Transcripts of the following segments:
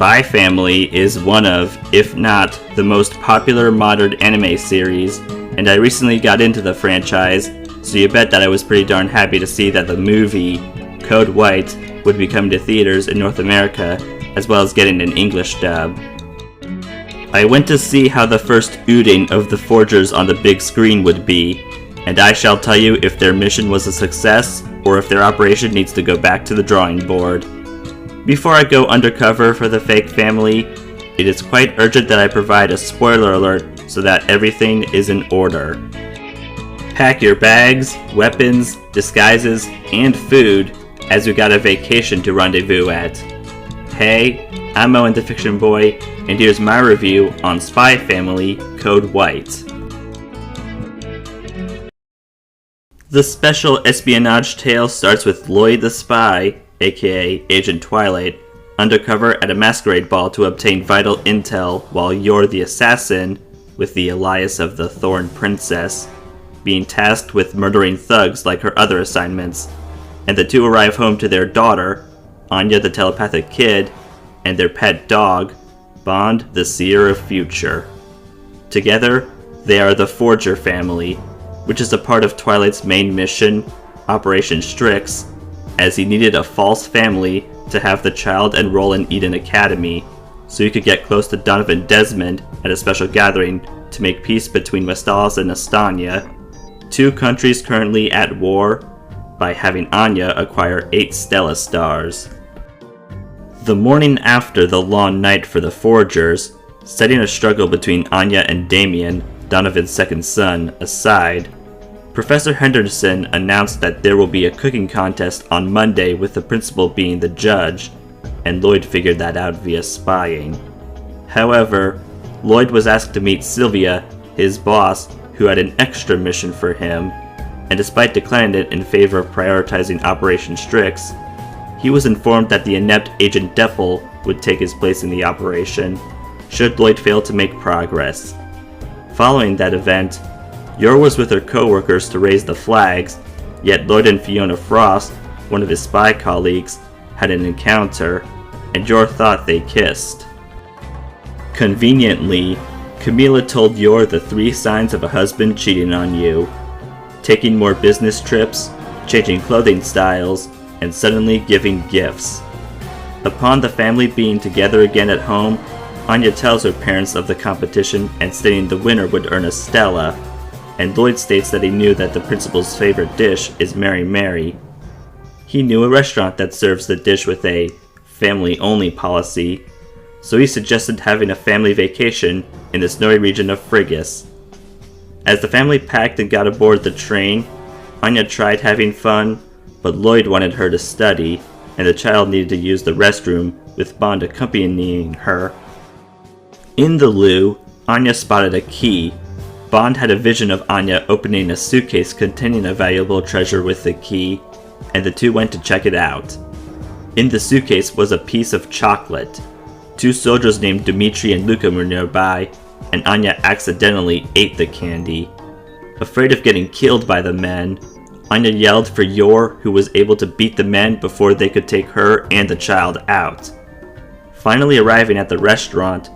Spy Family is one of, if not, the most popular modern anime series, and I recently got into the franchise, so you bet that I was pretty darn happy to see that the movie, Code White, would be coming to theaters in North America, as well as getting an English dub. I went to see how the first ooting of the Forgers on the big screen would be, and I shall tell you if their mission was a success, or if their operation needs to go back to the drawing board. Before I go undercover for the fake family, it is quite urgent that I provide a spoiler alert so that everything is in order. Pack your bags, weapons, disguises, and food, as we got a vacation to rendezvous at. Hey, I'm Owen the Fictionboy, and here's my review on Spy Family Code White. The special espionage tale starts with Lloyd the Spy, aka Agent Twilight, undercover at a masquerade ball to obtain vital intel, while Yor the Assassin, with the alias of the Thorn Princess, being tasked with murdering thugs like her other assignments, and the two arrive home to their daughter, Anya the telepathic kid, and their pet dog, Bond the Seer of Future. Together, they are the Forger family, which is a part of Twilight's main mission, Operation Strix, as he needed a false family to have the child enroll in Eden Academy, so he could get close to Donovan Desmond at a special gathering to make peace between Westalis and Estania, two countries currently at war, by having Anya acquire 8 Stella stars. The morning after the long night for the Forgers, setting a struggle between Anya and Damien, Donovan's second son, aside, Professor Henderson announced that there will be a cooking contest on Monday with the principal being the judge, and Lloyd figured that out via spying. However, Lloyd was asked to meet Sylvia, his boss, who had an extra mission for him, and despite declining it in favor of prioritizing Operation Strix, he was informed that the inept Agent Deppel would take his place in the operation, should Lloyd fail to make progress. Following that event, Yor was with her co-workers to raise the flags, yet Lloyd and Fiona Frost, one of his spy colleagues, had an encounter, and Yor thought they kissed. Conveniently, Camila told Yor the 3 signs of a husband cheating on you: taking more business trips, changing clothing styles, and suddenly giving gifts. Upon the family being together again at home, Anya tells her parents of the competition and stating the winner would earn a Stella, and Lloyd states that he knew that the principal's favorite dish is Mary Mary. He knew a restaurant that serves the dish with a family-only policy, so he suggested having a family vacation in the snowy region of Frigus. As the family packed and got aboard the train, Anya tried having fun, but Lloyd wanted her to study, and the child needed to use the restroom, with Bond accompanying her. In the loo, Anya spotted a key. Bond had a vision of Anya opening a suitcase containing a valuable treasure with the key, and the two went to check it out. In the suitcase was a piece of chocolate. 2 soldiers named Dmitri and Luca were nearby, and Anya accidentally ate the candy. Afraid of getting killed by the men, Anya yelled for Yor, who was able to beat the men before they could take her and the child out. Finally arriving at the restaurant,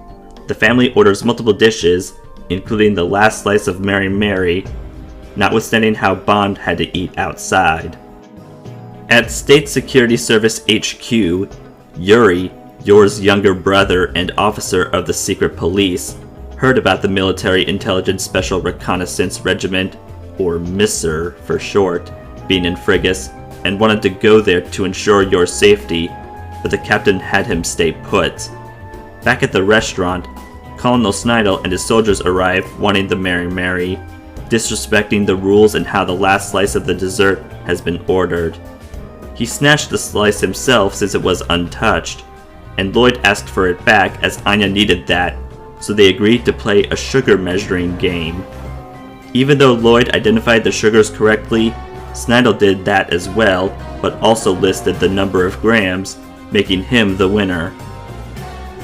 the family orders multiple dishes, including the last slice of Mary Mary, notwithstanding how Bond had to eat outside. At State Security Service HQ, Yuri, Yor's younger brother and officer of the secret police, heard about the Military Intelligence Special Reconnaissance Regiment, or MISR for short, being in Frigus, and wanted to go there to ensure Yor's safety, but the captain had him stay put. Back at the restaurant, Colonel Snidel and his soldiers arrive wanting the Mary Mary, disrespecting the rules and how the last slice of the dessert has been ordered. He snatched the slice himself since it was untouched, and Lloyd asked for it back as Anya needed that, so they agreed to play a sugar measuring game. Even though Lloyd identified the sugars correctly, Snidel did that as well, but also listed the number of grams, making him the winner.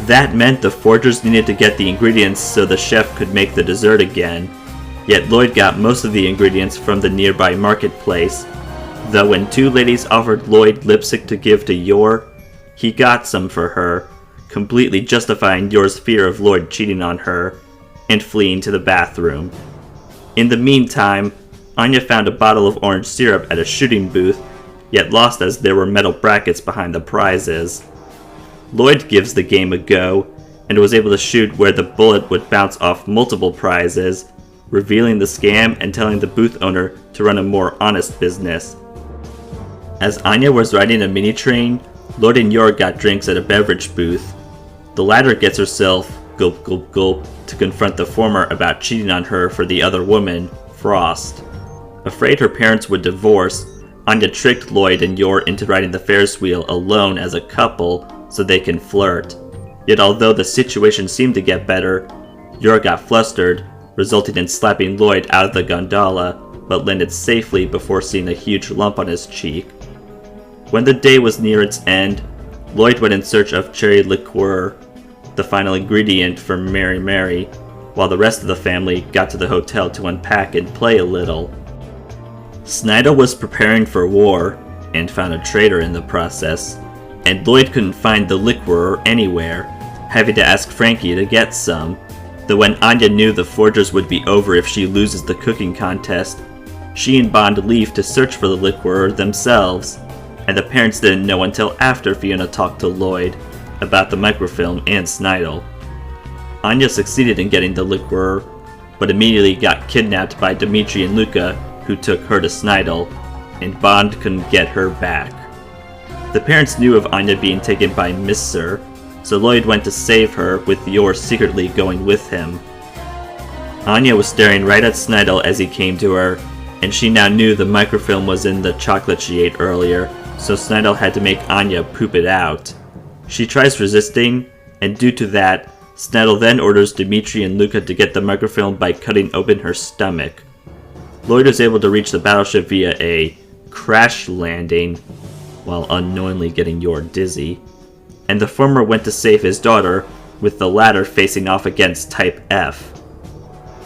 That meant the Forgers needed to get the ingredients so the chef could make the dessert again, yet Lloyd got most of the ingredients from the nearby marketplace, though when 2 ladies offered Lloyd lipstick to give to Yor, he got some for her, completely justifying Yor's fear of Lloyd cheating on her and fleeing to the bathroom. In the meantime, Anya found a bottle of orange syrup at a shooting booth, yet lost as there were metal brackets behind the prizes. Lloyd gives the game a go, and was able to shoot where the bullet would bounce off multiple prizes, revealing the scam and telling the booth owner to run a more honest business. As Anya was riding a mini train, Lloyd and Yor got drinks at a beverage booth. The latter gets herself, gulp gulp gulp, to confront the former about cheating on her for the other woman, Frost. Afraid her parents would divorce, Anya tricked Lloyd and Yor into riding the Ferris wheel alone as a couple so they can flirt. Yet although the situation seemed to get better, Yor got flustered, resulting in slapping Lloyd out of the gondola, but landed safely before seeing a huge lump on his cheek. When the day was near its end, Lloyd went in search of cherry liqueur, the final ingredient for Mary Mary, while the rest of the family got to the hotel to unpack and play a little. Snidel was preparing for war, and found a traitor in the process, and Lloyd couldn't find the liqueur anywhere, having to ask Frankie to get some, though when Anya knew the forgers would be over if she loses the cooking contest, she and Bond leave to search for the liqueur themselves, and the parents didn't know until after Fiona talked to Lloyd about the microfilm and Snidel. Anya succeeded in getting the liqueur, but immediately got kidnapped by Dimitri and Luca, who took her to Snidel, and Bond couldn't get her back. The parents knew of Anya being taken by Mr., so Lloyd went to save her, with Yor secretly going with him. Anya was staring right at Snidel as he came to her, and she now knew the microfilm was in the chocolate she ate earlier, so Snidel had to make Anya poop it out. She tries resisting, and due to that, Snidel then orders Dimitri and Luca to get the microfilm by cutting open her stomach. Lloyd was able to reach the battleship via a crash landing, while unknowingly getting Yor dizzy, and the former went to save his daughter, with the latter facing off against Type F.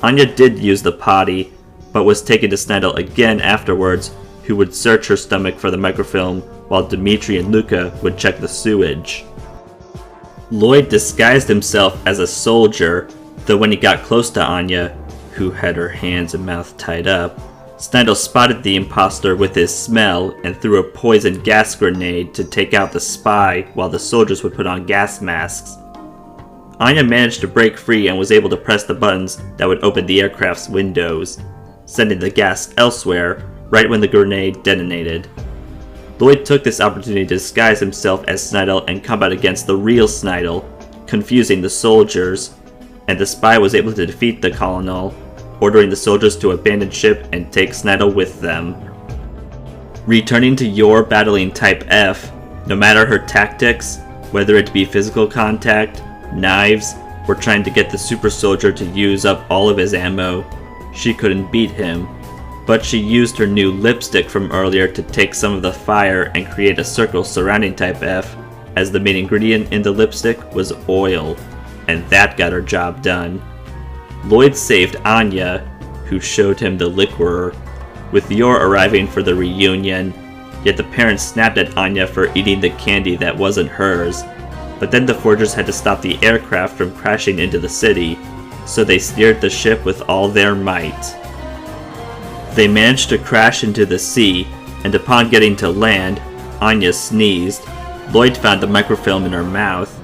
Anya did use the potty, but was taken to Snidel again afterwards, who would search her stomach for the microfilm, while Dimitri and Luca would check the sewage. Lloyd disguised himself as a soldier, though when he got close to Anya, who had her hands and mouth tied up, Snidel spotted the imposter with his smell and threw a poison gas grenade to take out the spy while the soldiers would put on gas masks. Anya managed to break free and was able to press the buttons that would open the aircraft's windows, sending the gas elsewhere right when the grenade detonated. Lloyd took this opportunity to disguise himself as Snidel and combat against the real Snidel, confusing the soldiers, and the spy was able to defeat the colonel, ordering the soldiers to abandon ship and take Snidel with them. Returning to Yor battling Type F, no matter her tactics, whether it be physical contact, knives, or trying to get the super soldier to use up all of his ammo, she couldn't beat him. But she used her new lipstick from earlier to take some of the fire and create a circle surrounding Type F, as the main ingredient in the lipstick was oil, and that got her job done. Lloyd saved Anya, who showed him the liqueur, with Yor arriving for the reunion, yet the parents snapped at Anya for eating the candy that wasn't hers, but then the forgers had to stop the aircraft from crashing into the city, so they steered the ship with all their might. They managed to crash into the sea, and upon getting to land, Anya sneezed. Lloyd found the microfilm in her mouth.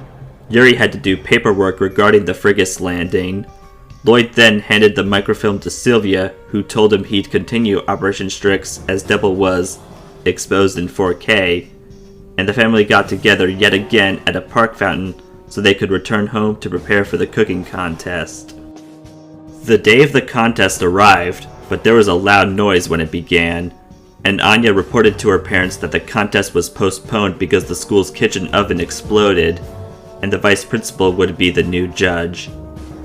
Yuri had to do paperwork regarding the frigate's landing. Lloyd then handed the microfilm to Sylvia, who told him he'd continue Operation Strix as Devil was exposed in 4K, and the family got together yet again at a park fountain so they could return home to prepare for the cooking contest. The day of the contest arrived, but there was a loud noise when it began, and Anya reported to her parents that the contest was postponed because the school's kitchen oven exploded, and the vice principal would be the new judge.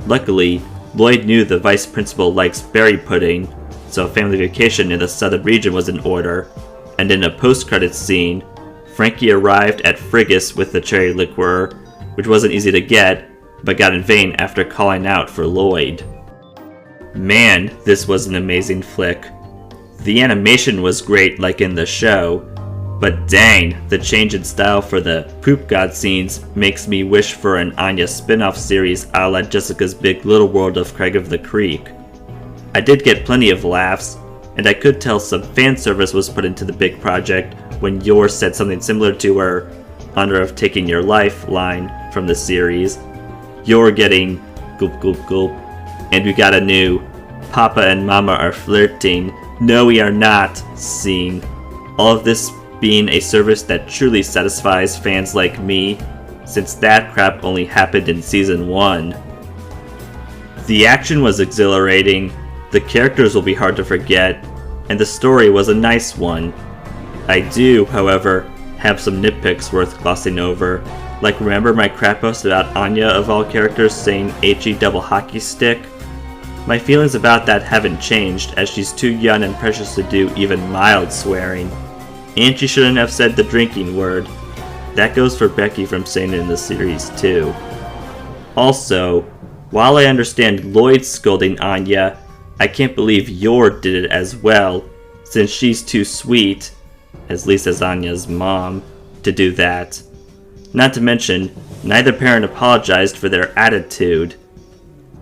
Luckily, Lloyd knew the vice principal likes berry pudding, so a family vacation in the southern region was in order, and in a post-credits scene, Frankie arrived at Frigus with the cherry liqueur, which wasn't easy to get, but got in vain after calling out for Lloyd. Man, this was an amazing flick. The animation was great like in the show, But dang, the change in style for the poop god scenes makes me wish for an Anya spin-off series a la Jessica's Big Little World of Craig of the Creek. I did get plenty of laughs, and I could tell some fan service was put into the big project when Yor said something similar to her honor of taking your life line from the series. Yor getting gulp gulp gulp, and we got a new Papa and Mama are flirting, no we are not scene. All of this being a service that truly satisfies fans like me, since that crap only happened in Season 1. The action was exhilarating, the characters will be hard to forget, and the story was a nice one. I do, however, have some nitpicks worth glossing over, like remember my crap post about Anya of all characters saying HE double hockey stick? My feelings about that haven't changed, as she's too young and precious to do even mild swearing. And she shouldn't have said the drinking word. That goes for Becky from saying it in the series too. Also, while I understand Lloyd scolding Anya, I can't believe Yor did it as well, since she's too sweet, at least as Anya's mom, to do that. Not to mention, neither parent apologized for their attitude.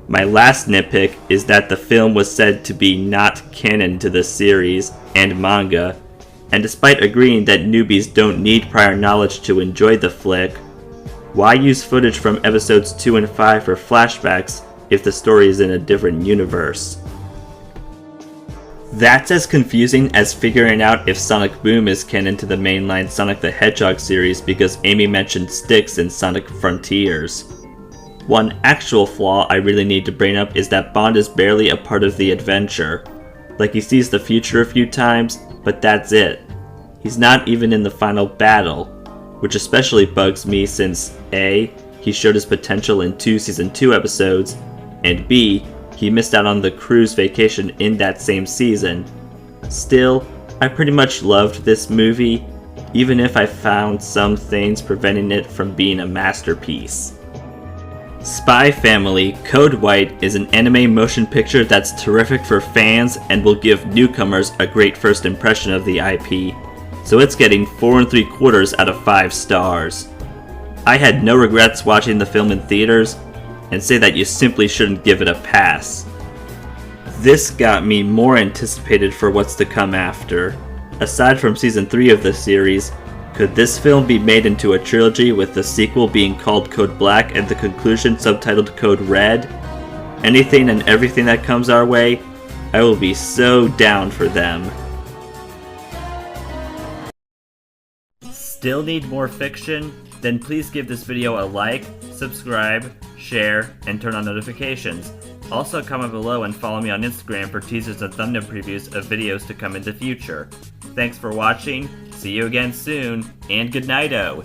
My last nitpick is that the film was said to be not canon to the series and manga, and despite agreeing that newbies don't need prior knowledge to enjoy the flick, why use footage from episodes 2 and 5 for flashbacks if the story is in a different universe? That's as confusing as figuring out if Sonic Boom is canon to the mainline Sonic the Hedgehog series because Amy mentioned Styx in Sonic Frontiers. One actual flaw I really need to bring up is that Bond is barely a part of the adventure. Like he sees the future a few times, but that's it. He's not even in the final battle, which especially bugs me since A, he showed his potential in 2 Season 2 episodes, and B, he missed out on the cruise vacation in that same season. Still, I pretty much loved this movie, even if I found some things preventing it from being a masterpiece. Spy Family Code White is an anime motion picture that's terrific for fans and will give newcomers a great first impression of the IP, so it's getting 4 3/4 out of 5 stars. I had no regrets watching the film in theaters, and say that you simply shouldn't give it a pass. This got me more anticipated for what's to come after. Aside from Season 3 of the series, could this film be made into a trilogy with the sequel being called Code Black and the conclusion subtitled Code Red? Anything and everything that comes our way, I will be so down for them. Still need more fiction? Then please give this video a like, subscribe, share, and turn on notifications. Also comment below and follow me on Instagram for teasers and thumbnail previews of videos to come in the future. Thanks for watching, see you again soon, and good night-o!